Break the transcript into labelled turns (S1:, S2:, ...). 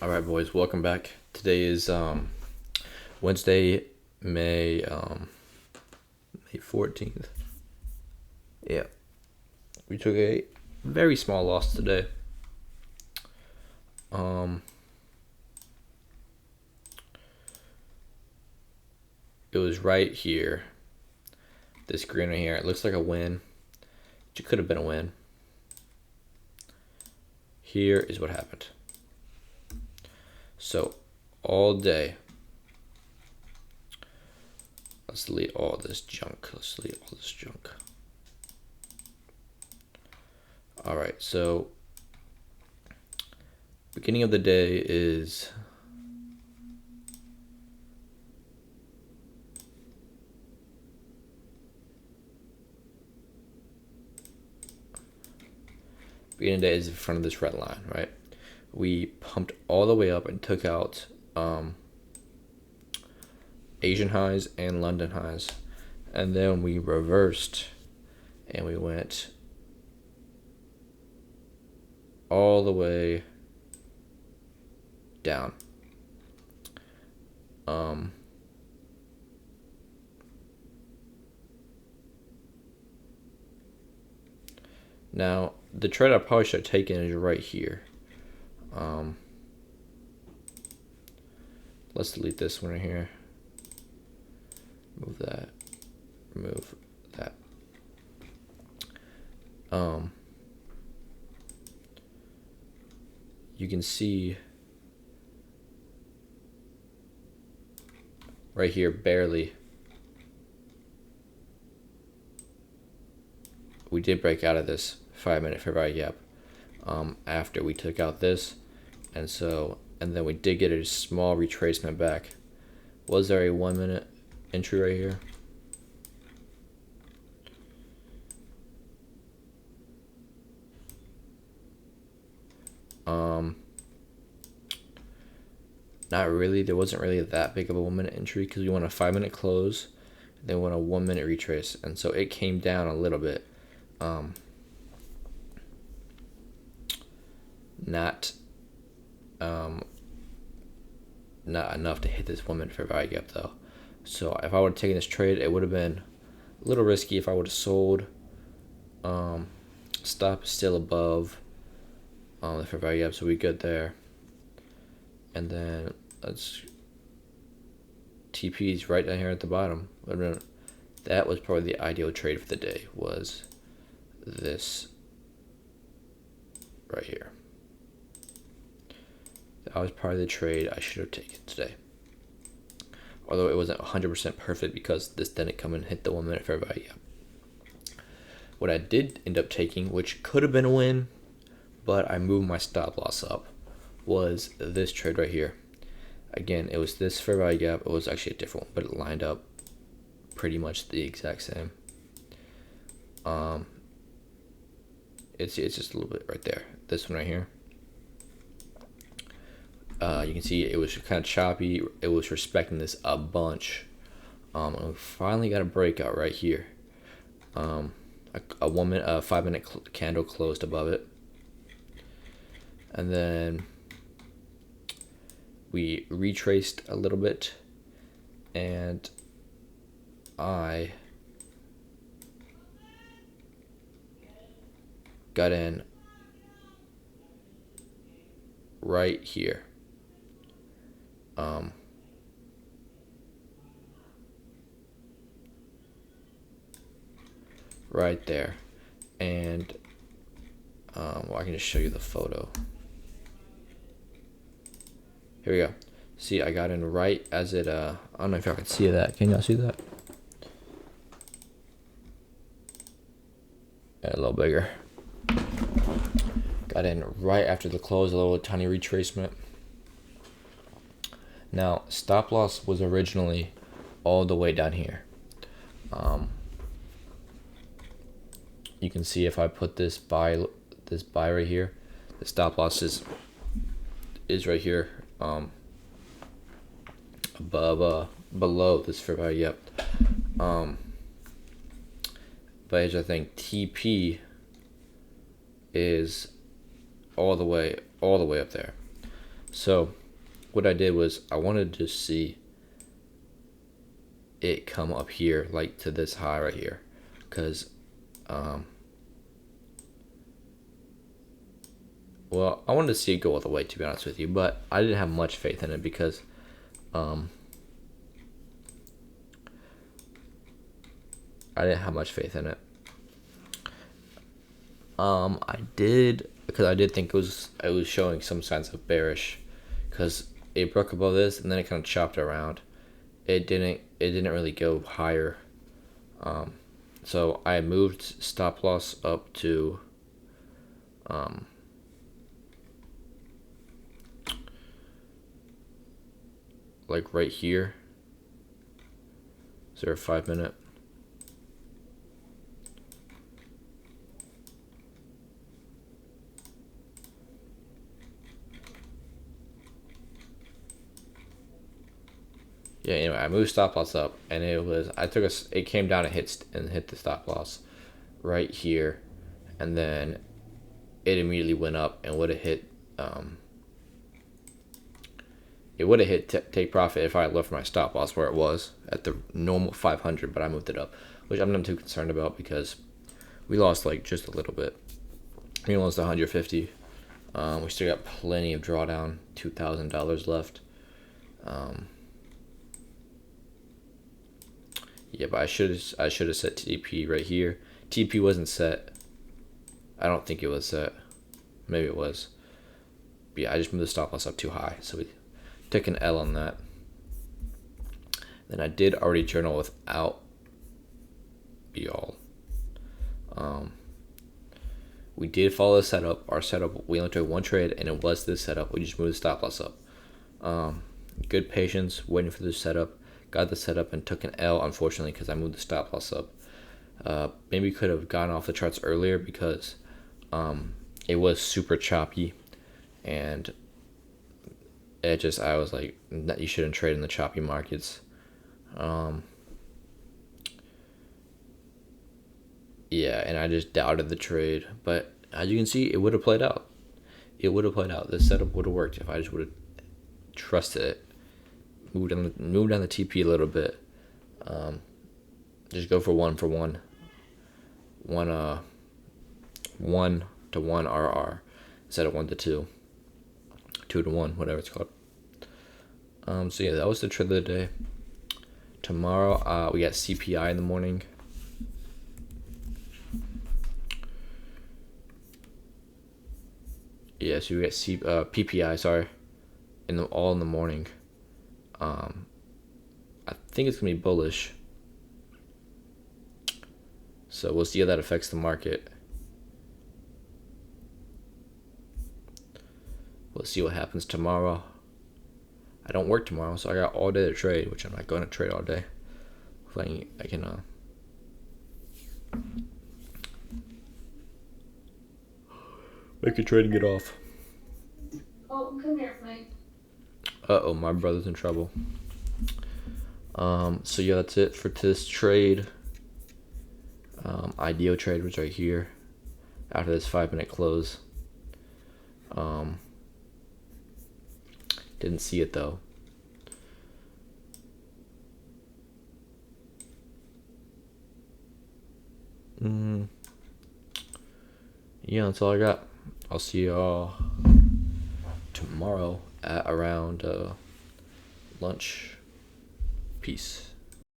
S1: All right, boys, welcome back. Today is Wednesday, May 14th. Yeah, we took a very small loss today. It was right here. This green right here. It looks like a win. It could have been a win. Here is what happened. So, all day. Let's delete all this junk. All right, so beginning of the day is in front of this red line, right? We pumped all the way up and took out Asian highs and London highs, and then we reversed and we went all the way down. Now the trade I probably should have taken is right here. Let's delete this one right here. Remove that. Remove that. You can see right here, barely. We did break out of this 5-minute fair value gap after we took out this, and then we did get a small retracement back. Was there a 1-minute entry right here? Not really. There wasn't really that big of a 1-minute entry because we want a 5-minute close, then we want a 1-minute retrace, and so it came down a little bit. Not enough to hit this 1-minute fair value gap though. So if I would have taken this trade, it would have been a little risky if I would have sold. Stop is still above the fair value gap, so we good there. And then TP's right down here at the bottom. That was probably the ideal trade for the day, was this right here. That was part of the trade I should have taken today. Although it wasn't 100% perfect because this didn't come and hit the 1-minute fair value. What I did end up taking, which could have been a win, but I moved my stop loss up, was this trade right here. Again, it was this fair value gap. It was actually a different one, but it lined up pretty much the exact same. It's just a little bit right there. This one right here. You can see it was kind of choppy. It was respecting this a bunch. And we finally got a breakout right here. A 5-minute candle closed above it. And then we retraced a little bit, and I got in right here. Right there. And well, I can just show you the photo. Here we go. See, I got in right as it I don't know if y'all can see that. Can y'all see that? Yeah, a little bigger. Got in right after the close, a little tiny retracement. Now, stop loss was originally all the way down here. You can see if I put this buy right here, the stop loss is right here, below this fair value. Yep. But here's the thing: TP is all the way up there. So what I did was I wanted to see it come up here, like to this high right here, because well, I wanted to see it go all the way, to be honest with you, but I didn't have much faith in it because I didn't have much faith in it. I did, because I did think it was showing some signs of bearish, because it broke above this and then it kind of chopped around. It didn't really go higher. So I moved stop loss up to like right here. Is there a 5 minute? Yeah, anyway, I moved stop loss up, and it came down and hit the stop loss right here, and then it immediately went up and would have hit take profit if I left my stop loss where it was at the normal 500, but I moved it up, which I'm not too concerned about because we lost like just a little bit. We lost 150. We still got plenty of drawdown, $2,000 left. Yeah, but I should have set TP right here. TP wasn't set. I don't think it was set. Maybe it was. But yeah, I just moved the stop loss up too high, so we took an L on that. Then I did already journal without BAL. We did follow the setup. Our setup, we only took one trade, and it was this setup. We just moved the stop loss up. Good patience, waiting for the setup. Got the setup and took an L, unfortunately, because I moved the stop loss up. Maybe could have gotten off the charts earlier because it was super choppy, and I was like, you shouldn't trade in the choppy markets. Yeah, and I just doubted the trade, but as you can see, it would have played out. The setup would have worked if I just would have trusted it. Move down the TP a little bit. Just go for one 1-to-1 RR instead of 1-to-2, 2-to-1, whatever it's called. So yeah, that was the trade of the day. Tomorrow, we got CPI in the morning. Yeah, so we got PPI, sorry, all in the morning. I think it's gonna be bullish, so we'll see how that affects the market. We'll see what happens tomorrow. I don't work tomorrow, so I got all day to trade, which I'm not going to trade all day. Hopefully I can make a trade and get off.
S2: Oh, come here, Mike.
S1: Uh-oh, my brother's in trouble. So yeah, that's it for this trade. IDEO trade was right here after this 5-minute close. Didn't see it though. Yeah, that's all I got. I'll see y'all tomorrow at around lunch. Peace.